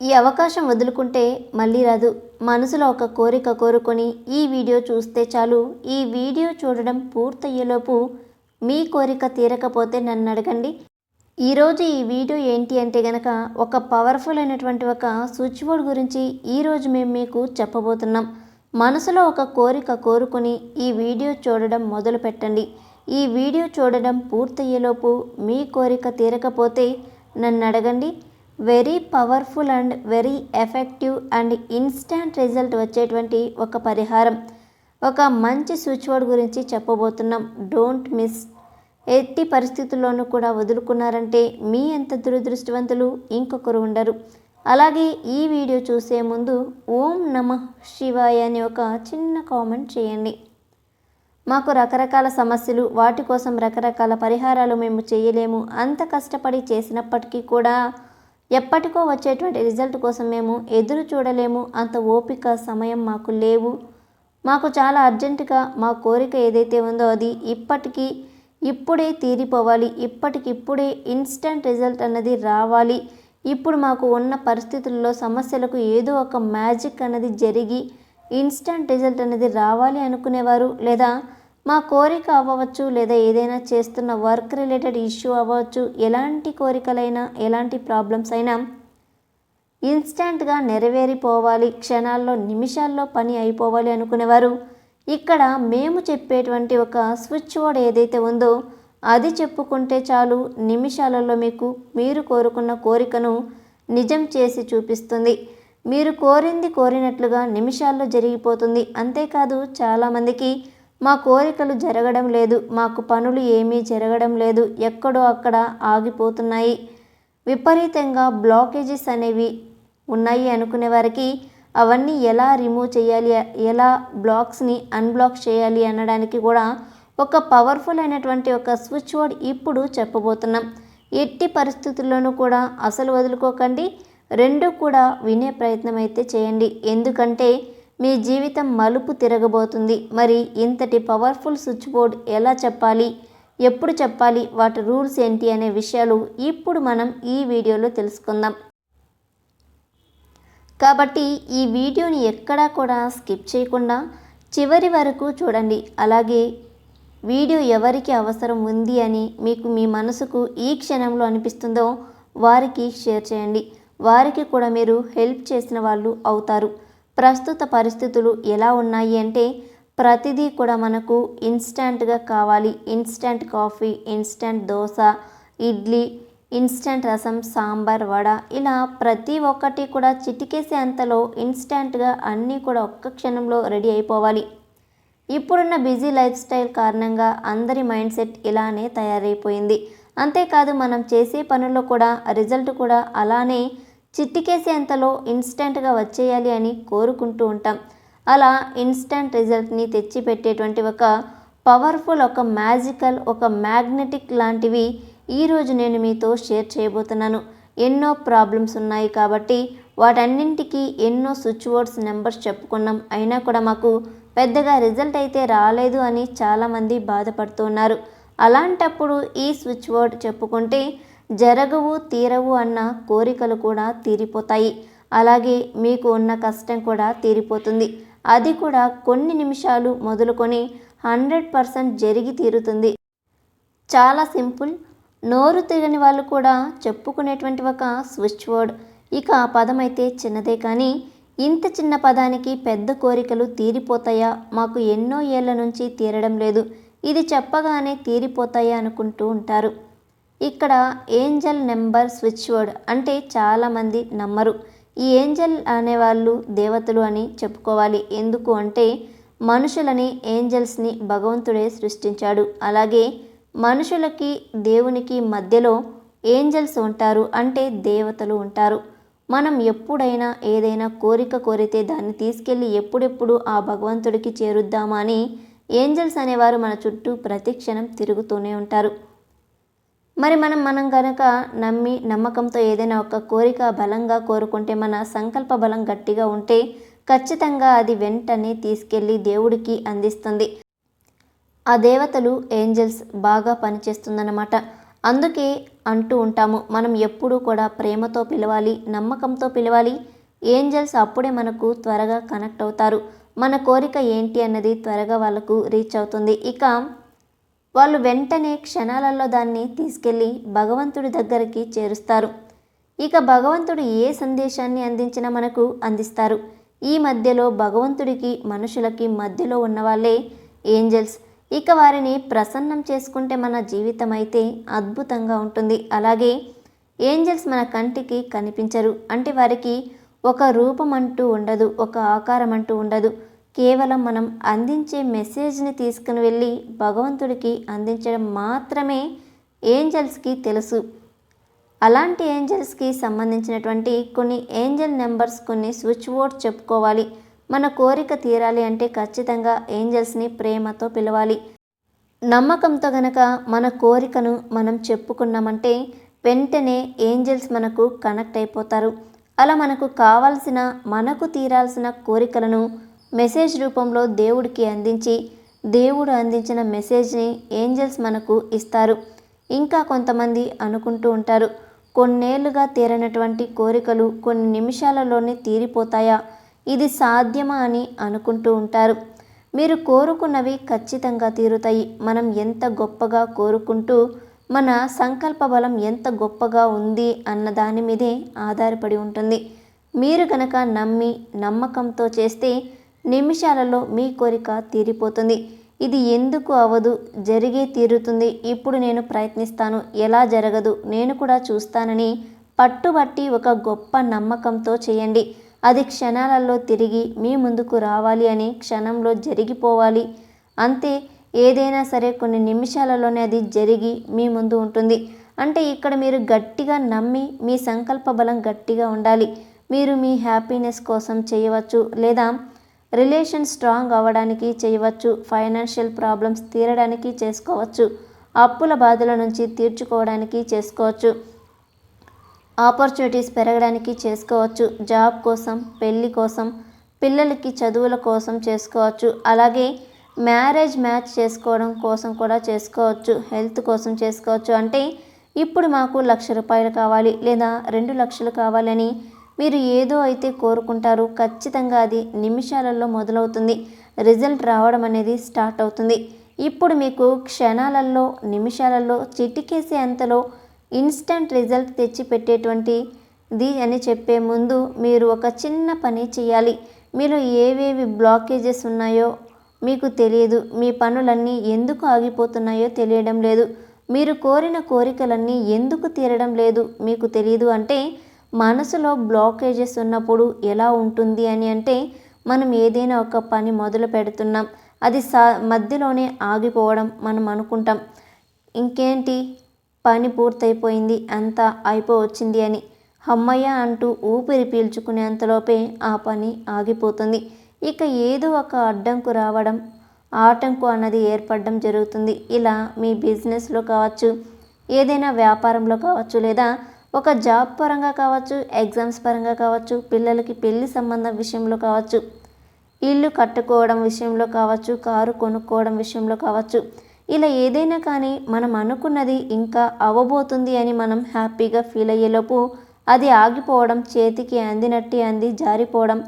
ఈ అవకాశం వదులుకుంటే మళ్ళీ రాదు. మనసులో ఒక కోరిక కోరుకొని ఈ వీడియో చూస్తే చాలు. ఈ వీడియో చూడడం పూర్తయ్యేలోపు మీ కోరిక తీరకపోతే నన్ను అడగండి. ఈరోజు ఈ వీడియో ఏంటి అంటే గనక ఒక పవర్ఫుల్ అయినటువంటి ఒక స్విచ్ బోర్డ్ గురించి ఈరోజు మేము మీకు చెప్పబోతున్నాం. మనసులో ఒక కోరిక కోరుకొని ఈ వీడియో చూడడం మొదలు పెట్టండి. ఈ వీడియో చూడడం పూర్తయ్యేలోపు మీ కోరిక తీరకపోతే నన్ను అడగండి. Very powerful and very effective and instant result వచ్చేటువంటి ఒక పరిహారం, ఒక మంచి స్విచ్ బోర్డ్ గురించి చెప్పబోతున్నాం. Don't miss. ఎట్టి పరిస్థితుల్లోనూ కూడా వదులుకున్నారంటే మీ అంత దురదృష్టవంతులు ఇంకొకరు ఉండరు. అలాగే ఈ వీడియో చూసే ముందు ఓం నమః శివాయ అని ఒక చిన్న కామెంట్ చేయండి. మాకు రకరకాల సమస్యలు, వాటి కోసం రకరకాల పరిహారాలు మేము చేయలేము. అంత కష్టపడి చేసినప్పటికీ కూడా ఎప్పటికో వచ్చేటువంటి రిజల్ట్ కోసం మేము ఎదురు చూడలేము. అంత ఓపిక, సమయం మాకు లేవు. మాకు చాలా అర్జెంటుగా మా కోరిక ఏదైతే ఉందో అది ఇప్పుడే తీరిపోవాలి. ఇప్పటికిప్పుడే ఇన్స్టంట్ రిజల్ట్ అన్నది రావాలి. ఇప్పుడు మాకు ఉన్న పరిస్థితుల్లో సమస్యలకు ఏదో ఒక మ్యాజిక్ అన్నది జరిగి ఇన్స్టంట్ రిజల్ట్ అనేది రావాలి అనుకునేవారు, లేదా మా కోరిక అవ్వచ్చు, లేదా ఏదైనా చేస్తున్న వర్క్ రిలేటెడ్ ఇష్యూ అవ్వచ్చు, ఎలాంటి కోరికలైనా ఎలాంటి ప్రాబ్లమ్స్ అయినా ఇన్స్టంట్గా నెరవేరిపోవాలి, క్షణాల్లో నిమిషాల్లో పని అయిపోవాలి అనుకునేవారు ఇక్కడ మేము చెప్పేటువంటి ఒక స్విచ్ బోర్డ్ ఏదైతే ఉందో అది చెప్పుకుంటే చాలు, నిమిషాలలో మీకు మీరు కోరుకున్న కోరికను నిజం చేసి చూపిస్తుంది. మీరు కోరింది కోరినట్లుగా నిమిషాల్లో జరిగిపోతుంది. అంతేకాదు చాలామందికి మా కోరికలు జరగడం లేదు, మాకు పనులు ఏమీ జరగడం లేదు, ఎక్కడో అక్కడ ఆగిపోతున్నాయి, విపరీతంగా బ్లాకేజెస్ అనేవి ఉన్నాయి అనుకునే వారికి అవన్నీ ఎలా రిమూవ్ చేయాలి, ఎలా బ్లాక్స్ని అన్బ్లాక్ చేయాలి అనడానికి కూడా ఒక పవర్ఫుల్ అయినటువంటి ఒక స్విచ్ బోర్డ్ ఇప్పుడు చెప్పబోతున్నాం. ఎట్టి పరిస్థితుల్లోనూ కూడా అసలు వదులుకోకండి. రెండు కూడా వినే ప్రయత్నం అయితే చేయండి. ఎందుకంటే మీ జీవితం మలుపు తిరగబోతుంది. మరి ఇంతటి పవర్ఫుల్ స్విచ్ బోర్డ్ ఎలా చెప్పాలి, ఎప్పుడు చెప్పాలి, వాటి రూల్స్ ఏంటి అనే విషయాలు ఇప్పుడు మనం ఈ వీడియోలో తెలుసుకుందాం. కాబట్టి ఈ వీడియోని ఎక్కడా కూడా స్కిప్ చేయకుండా చివరి వరకు చూడండి. అలాగే వీడియో ఎవరికి అవసరం ఉంది అని మీకు మీ మనసుకు ఈ క్షణంలో అనిపిస్తుందో వారికి షేర్ చేయండి. వారికి కూడా మీరు హెల్ప్ చేసిన వాళ్ళు అవుతారు. ప్రస్తుత పరిస్థితులు ఎలా ఉన్నాయి అంటే ప్రతిదీ కూడా మనకు ఇన్స్టంట్గా కావాలి. Instant coffee, instant dosa, idli, instant రసం, సాంబార్, వడ, ఇలా ప్రతి ఒక్కటి కూడా చిటికేసే అంతలో ఇన్స్టంట్గా అన్నీ కూడా ఒక్క క్షణంలో రెడీ అయిపోవాలి. ఇప్పుడున్న బిజీ లైఫ్ స్టైల్ కారణంగా అందరి మైండ్ సెట్ ఇలానే తయారైపోయింది. అంతేకాదు మనం చేసే పనుల్లో కూడా రిజల్ట్ కూడా అలానే చిట్టికేసేంతలో ఇన్స్టంట్గా వచ్చేయాలి అని కోరుకుంటూ ఉంటాం. అలా ఇన్స్టంట్ రిజల్ట్ని తెచ్చిపెట్టేటువంటి ఒక పవర్ఫుల్, ఒక మ్యాజికల్, ఒక మ్యాగ్నెటిక్ లాంటివి ఈరోజు నేను మీతో షేర్ చేయబోతున్నాను. ఎన్నో ప్రాబ్లమ్స్ ఉన్నాయి కాబట్టి వాటన్నింటికి ఎన్నో స్విచ్ బోర్డ్స్ నెంబర్స్ చెప్పుకున్నాం. అయినా కూడా మాకు పెద్దగా రిజల్ట్ అయితే రాలేదు అని చాలామంది బాధపడుతున్నారు. అలాంటప్పుడు ఈ స్విచ్ బోర్డ్ చెప్పుకుంటే జరగవు, తీరవు అన్న కోరికలు కూడా తీరిపోతాయి. అలాగే మీకు ఉన్న కష్టం కూడా తీరిపోతుంది. అది కూడా కొన్ని నిమిషాలు మొదలుకొని 100% జరిగి తీరుతుంది. చాలా సింపుల్, నోరు తిరగని వాళ్ళు కూడా చెప్పుకునేటువంటి ఒక స్విచ్ బోర్డ్. ఇక ఆ పదం అయితే చిన్నదే, కానీ ఇంత చిన్న పదానికి పెద్ద కోరికలు తీరిపోతాయా, మాకు ఎన్నో ఏళ్ల నుంచి తీరడం లేదు, ఇది చెప్పగానే తీరిపోతాయా అనుకుంటూ ఉంటారు. ఇక్కడ ఏంజల్ నెంబర్ స్విచ్ బోర్డ్ అంటే చాలామంది నమ్మరు. ఈ ఏంజల్ అనేవాళ్ళు దేవతలు అని చెప్పుకోవాలి. ఎందుకు అంటే మనుషులని, ఏంజల్స్ని భగవంతుడే సృష్టించాడు. అలాగే మనుషులకి దేవునికి మధ్యలో ఏంజల్స్ ఉంటారు, అంటే దేవతలు ఉంటారు. మనం ఎప్పుడైనా ఏదైనా కోరిక కోరితే దాన్ని తీసుకెళ్ళి ఎప్పుడెప్పుడు ఆ భగవంతుడికి చేరుద్దామా అని ఏంజల్స్ అనేవారు మన చుట్టూ ప్రతి క్షణం తిరుగుతూనే ఉంటారు. మరి మనం కనుక నమ్మి నమ్మకంతో ఏదైనా ఒక కోరిక బలంగా కోరుకుంటే, మన సంకల్ప బలం గట్టిగా ఉంటే ఖచ్చితంగా అది వెంటనే తీసుకెళ్ళి దేవుడికి అందిస్తుంది. ఆ దేవతలు ఏంజల్స్ బాగా పనిచేస్తుందన్నమాట. అందుకే అంటూ ఉంటాము, మనం ఎప్పుడూ కూడా ప్రేమతో పిలవాలి, నమ్మకంతో పిలవాలి. ఏంజల్స్ అప్పుడే మనకు త్వరగా కనెక్ట్ అవుతారు. మన కోరిక ఏంటి అన్నది త్వరగా వాళ్ళకు రీచ్ అవుతుంది. ఇక వాళ్ళు వెంటనే క్షణాలలో దాన్ని తీసుకెళ్ళి భగవంతుడి దగ్గరికి చేరుస్తారు. ఇక భగవంతుడు ఏ సందేశాన్ని అందించినా మనకు అందిస్తారు. ఈ మధ్యలో భగవంతుడికి మనుషులకి మధ్యలో ఉన్నవాళ్ళే ఏంజల్స్. ఇక వారిని ప్రసన్నం చేసుకుంటే మన జీవితం అయితే అద్భుతంగా ఉంటుంది. అలాగే ఏంజల్స్ మన కంటికి కనిపించరు, అంటే వారికి ఒక రూపం అంటూ ఉండదు, ఒక ఆకారం అంటూ ఉండదు. కేవలం మనం అందించే మెసేజ్ని తీసుకుని వెళ్ళి భగవంతుడికి అందించడం మాత్రమే ఏంజల్స్కి తెలుసు. అలాంటి ఏంజల్స్కి సంబంధించినటువంటి కొన్ని ఏంజల్ నెంబర్స్, కొన్ని స్విచ్ బోర్డ్స్ చెప్పుకోవాలి. మన కోరిక తీరాలి అంటే ఖచ్చితంగా ఏంజల్స్ని ప్రేమతో పిలవాలి. నమ్మకంతో గనక మన కోరికను మనం చెప్పుకున్నామంటే వెంటనే ఏంజల్స్ మనకు కనెక్ట్ అయిపోతారు. అలా మనకు కావాల్సిన, మనకు తీరాల్సిన కోరికలను మెసేజ్ రూపంలో దేవుడికి అందించి దేవుడు అందించిన మెసేజ్ని ఏంజల్స్ మనకు ఇస్తారు. ఇంకా కొంతమంది అనుకుంటూ ఉంటారు, కొన్నేళ్లుగా తీరనటువంటి కోరికలు కొన్ని నిమిషాలలోనే తీరిపోతాయా, ఇది సాధ్యమా అని అనుకుంటూ ఉంటారు. మీరు కోరుకున్నవి ఖచ్చితంగా తీరుతాయి. మనం ఎంత గొప్పగా కోరుకుంటూ మన సంకల్ప బలం ఎంత గొప్పగా ఉంది అన్న దాని మీదే ఆధారపడి ఉంటుంది. మీరు కనుక నమ్మి నమ్మకంతో చేస్తే నిమిషాలలో మీ కోరిక తీరిపోతుంది. ఇది ఎందుకు అవ్వదు, జరిగే తీరుతుంది, ఇప్పుడు నేను ప్రయత్నిస్తాను, ఎలా జరగదు నేను కూడా చూస్తానని పట్టుబట్టి ఒక గొప్ప నమ్మకంతో చేయండి. అది క్షణాలలో తిరిగి మీ ముందుకు రావాలి అని, క్షణంలో జరిగిపోవాలి అంతే. ఏదైనా సరే కొన్ని నిమిషాలలోనే అది జరిగి మీ ముందు ఉంటుంది. అంటే ఇక్కడ మీరు గట్టిగా నమ్మి మీ సంకల్ప బలం గట్టిగా ఉండాలి. మీరు మీ హ్యాపీనెస్ కోసం చేయవచ్చు, లేదా రిలేషన్ స్ట్రాంగ్ అవ్వడానికి చేయవచ్చు, ఫైనాన్షియల్ ప్రాబ్లమ్స్ తీరడానికి చేసుకోవచ్చు, అప్పుల బాధల నుంచి తీర్చుకోవడానికి చేసుకోవచ్చు, ఆపర్చునిటీస్ పెరగడానికి చేసుకోవచ్చు, జాబ్ కోసం, పెళ్ళి కోసం, పిల్లలకి చదువుల కోసం చేసుకోవచ్చు, అలాగే మ్యారేజ్ మ్యాచ్ చేసుకోవడం కోసం కూడా చేసుకోవచ్చు, హెల్త్ కోసం చేసుకోవచ్చు. అంటే ఇప్పుడు మాకు 1,00,000 రూపాయలు కావాలి లేదా 2 లక్షలు కావాలని మీరు ఏదో అయితే కోరుకుంటారు, ఖచ్చితంగా అది నిమిషాలలో మొదలవుతుంది. రిజల్ట్ రావడం అనేది స్టార్ట్ అవుతుంది. ఇప్పుడు మీకు క్షణాలలో, నిమిషాలలో, చిటికేసే అంతలో ఇన్స్టంట్ రిజల్ట్ తెచ్చి పెట్టేటువంటిది అని చెప్పే ముందు మీరు ఒక చిన్న పని చేయాలి. మీలో ఏవేవి బ్లాకేజెస్ ఉన్నాయో మీకు తెలియదు, మీ పనులన్నీ ఎందుకు ఆగిపోతున్నాయో తెలియడం లేదు, మీరు కోరిన కోరికలన్నీ ఎందుకు తీరడం లేదు మీకు తెలియదు. అంటే మనసులో బ్లాకేజెస్ ఉన్నప్పుడు ఎలా ఉంటుంది అని అంటే, మనం ఏదైనా ఒక పని మొదలు పెడుతున్నాం, అది మధ్యలోనే ఆగిపోవడం మనం అనుకుంటాం, ఇంకేంటి పని పూర్తయిపోయింది, అంతా అయిపోవచ్చింది అని. అమ్మయ్య అంటూ ఊపిరి పీల్చుకునేంతలోపే ఆ పని ఆగిపోతుంది. ఇక ఏదో ఒక అడ్డంకు రావడం, ఆటంకు అన్నది ఏర్పడడం జరుగుతుంది. ఇలా మీ బిజినెస్లో కావచ్చు, ఏదైనా వ్యాపారంలో కావచ్చు, లేదా ఒక జాబ్ పరంగా కావచ్చు, ఎగ్జామ్స్ పరంగా కావచ్చు, పిల్లలకి పెళ్లి సంబంధం విషయంలో కావచ్చు, ఇల్లు కట్టుకోవడం విషయంలో కావచ్చు, కారు కొనుక్కోవడం విషయంలో కావచ్చు, ఇలా ఏదైనా కానీ మనం అనుకున్నది ఇంకా అవ్వబోతుంది అని మనం హ్యాపీగా ఫీల్ అయ్యేలోపు అది ఆగిపోవడం, చేతికి అందినట్టే అంది జారిపోవడం,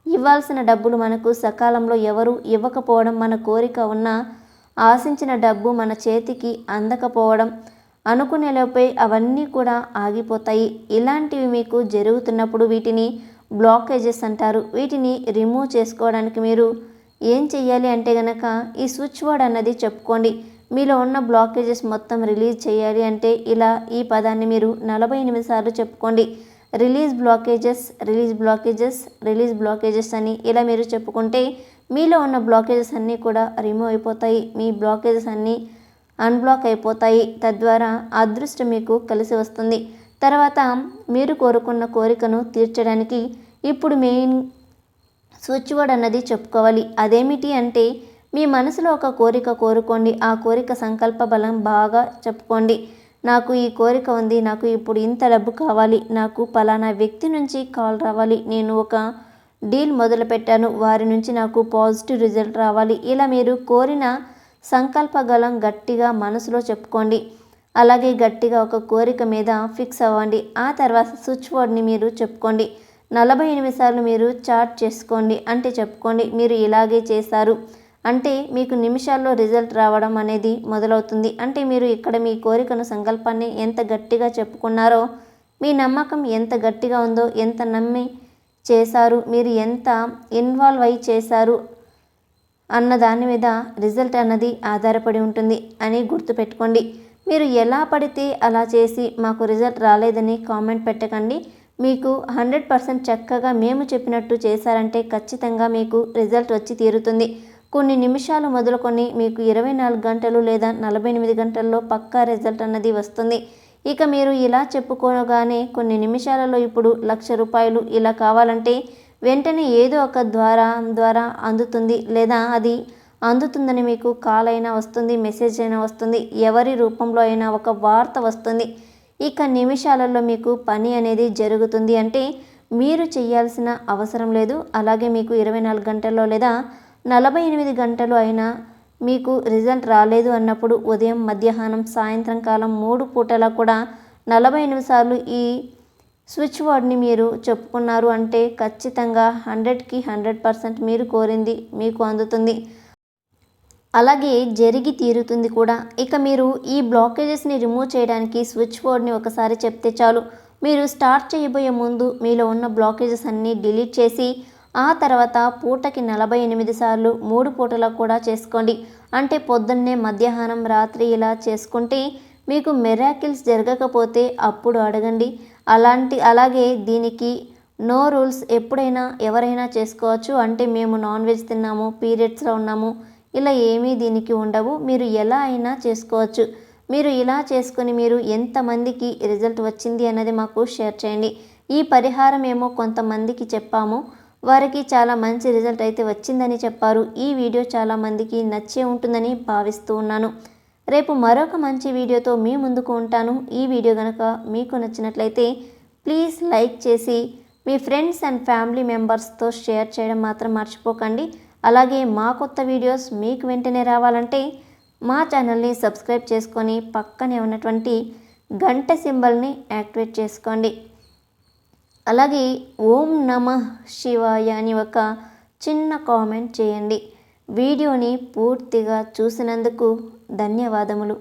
ఇవ్వాల్సిన డబ్బులు మనకు సకాలంలో ఎవరు ఇవ్వకపోవడం, మన కోరిక ఉన్న ఆశించిన డబ్బు మన చేతికి అందకపోవడం, అనుకునేలోపే అవన్నీ కూడా ఆగిపోతాయి. ఇలాంటివి మీకు జరుగుతున్నప్పుడు వీటిని బ్లాకేజెస్ అంటారు. వీటిని రిమూవ్ చేసుకోవడానికి మీరు ఏం చెయ్యాలి అంటే గనక ఈ స్విచ్ వర్డ్ అన్నది చెప్పుకోండి. మీలో ఉన్న బ్లాకేజెస్ మొత్తం రిలీజ్ చేయాలి అంటే ఇలా ఈ పదాన్ని మీరు 48 సార్లు చెప్పుకోండి. Release blockages, release blockages, release blockages అని ఇలా మీరు చెప్పుకుంటే మీలో ఉన్న బ్లాకేజెస్ అన్నీ కూడా రిమూవ్ అయిపోతాయి. మీ బ్లాకేజెస్ అన్నీ అన్బ్లాక్ అయిపోతాయి. తద్వారా అదృష్టం మీకు కలిసి వస్తుంది. తర్వాత మీరు కోరుకున్న కోరికను తీర్చడానికి ఇప్పుడు మెయిన్ స్విచ్ వర్డ్ అన్నది చెప్పుకోవాలి. అదేమిటి అంటే మీ మనసులో ఒక కోరిక కోరుకోండి. ఆ కోరిక సంకల్ప బలం బాగా చెప్పుకోండి. నాకు ఈ కోరిక ఉంది, నాకు ఇప్పుడు ఇంత డబ్బు కావాలి, నాకు పలానా వ్యక్తి నుంచి కాల్ రావాలి, నేను ఒక డీల్ మొదలుపెట్టాను, వారి నుంచి నాకు పాజిటివ్ రిజల్ట్ రావాలి. ఇలా మీరు కోరిన సంకల్ప గలం గట్టిగా మనసులో చెప్పుకోండి. అలాగే గట్టిగా ఒక కోరిక మీద ఫిక్స్ అవ్వండి. ఆ తర్వాత స్విచ్ బోర్డ్ని మీరు చెప్పుకోండి. 48 సార్లు మీరు చాట్ చేసుకోండి. అంటే చెప్పుకోండి, మీరు ఇలాగే చేశారు అంటే మీకు నిమిషాల్లో రిజల్ట్ రావడం అనేది మొదలవుతుంది. అంటే మీరు ఇక్కడ మీ కోరికను, సంకల్పాన్ని ఎంత గట్టిగా చెప్పుకున్నారో, మీ నమ్మకం ఎంత గట్టిగా ఉందో, ఎంత నమ్మి చేశారు, మీరు ఎంత ఇన్వాల్వ్ అయి చేశారు అన్న దాని మీద రిజల్ట్ అన్నది ఆధారపడి ఉంటుంది అని గుర్తుపెట్టుకోండి. మీరు ఎలా పడితే అలా చేసి మాకు రిజల్ట్ రాలేదని కామెంట్ పెట్టకండి. మీకు 100% చక్కగా మేము చెప్పినట్టు చేశారంటే ఖచ్చితంగా మీకు రిజల్ట్ వచ్చి తీరుతుంది. కొన్ని నిమిషాలు మొదలుకొని మీకు 24 గంటలు లేదా 48 గంటల్లో పక్కా రిజల్ట్ అన్నది వస్తుంది. ఇక మీరు ఇలా చెప్పుకోగానే కొన్ని నిమిషాలలో ఇప్పుడు ₹1,00,000 ఇలా కావాలంటే వెంటనే ఏదో ఒక ద్వారా అందుతుంది, లేదా అది అందుతుందని మీకు కాల్ అయినా వస్తుంది, మెసేజ్ అయినా వస్తుంది, ఎవరి రూపంలో అయినా ఒక వార్త వస్తుంది. ఇక నిమిషాలలో మీకు పని అనేది జరుగుతుంది. అంటే మీరు చేయాల్సిన అవసరం లేదు. అలాగే మీకు 24 గంటల్లో లేదా 48 గంటలు అయినా మీకు రిజల్ట్ రాలేదు అన్నప్పుడు ఉదయం, మధ్యాహ్నం, సాయంత్రం కాలం 3 పూటలా కూడా 48 సార్లు ఈ స్విచ్ వర్డ్ని మీరు చెప్పుకున్నారు అంటే ఖచ్చితంగా 100కి 100% మీరు కోరింది మీకు అందుతుంది. అలాగే జరిగి తీరుతుంది కూడా. ఇక మీరు ఈ బ్లాకేజెస్ని రిమూవ్ చేయడానికి స్విచ్ బోర్డ్ని ఒకసారి చెప్తే చాలు. మీరు స్టార్ట్ చేయబోయే ముందు మీలో ఉన్న బ్లాకేజెస్ అన్నీ డిలీట్ చేసి ఆ తర్వాత పూటకి 48 సార్లు 3 పూటలా కూడా చేసుకోండి. అంటే పొద్దున్నే, మధ్యాహ్నం, రాత్రి ఇలా చేసుకుంటే మీకు మిరాకిల్స్ జరగకపోతే అప్పుడు అడగండి. అలాగే దీనికి నో రూల్స్, ఎప్పుడైనా ఎవరైనా చేసుకోవచ్చు. అంటే మేము నాన్ వెజ్ తిన్నాము, పీరియడ్స్లో ఉన్నాము, ఇలా ఏమీ దీనికి ఉండవు. మీరు ఎలా అయినా చేసుకోవచ్చు. మీరు ఇలా చేసుకొని మీరు ఎంతమందికి రిజల్ట్ వచ్చింది అన్నది మాకు షేర్ చేయండి. ఈ పరిహారం ఏమో కొంతమందికి చెప్పాము, వారికి చాలా మంచి రిజల్ట్ అయితే వచ్చిందని చెప్పారు. ఈ వీడియో చాలామందికి నచ్చే ఉంటుందని భావిస్తూ ఉన్నాను. రేపు మరొక మంచి వీడియోతో మీ ముందుకు ఉంటాను. ఈ వీడియో కనుక మీకు నచ్చినట్లయితే ప్లీజ్ లైక్ చేసి మీ ఫ్రెండ్స్ అండ్ ఫ్యామిలీ మెంబర్స్తో షేర్ చేయడం మాత్రం మర్చిపోకండి. అలాగే మా కొత్త వీడియోస్ మీకు వెంటనే రావాలంటే మా ఛానల్ని సబ్స్క్రైబ్ చేసుకొని పక్కనే ఉన్నటువంటి గంట సింబల్ని యాక్టివేట్ చేసుకోండి. అలాగే ఓం నమః శివాయ అని ఒక చిన్న కామెంట్ చేయండి. వీడియోని పూర్తిగా చూసినందుకు ధన్యవాదములు.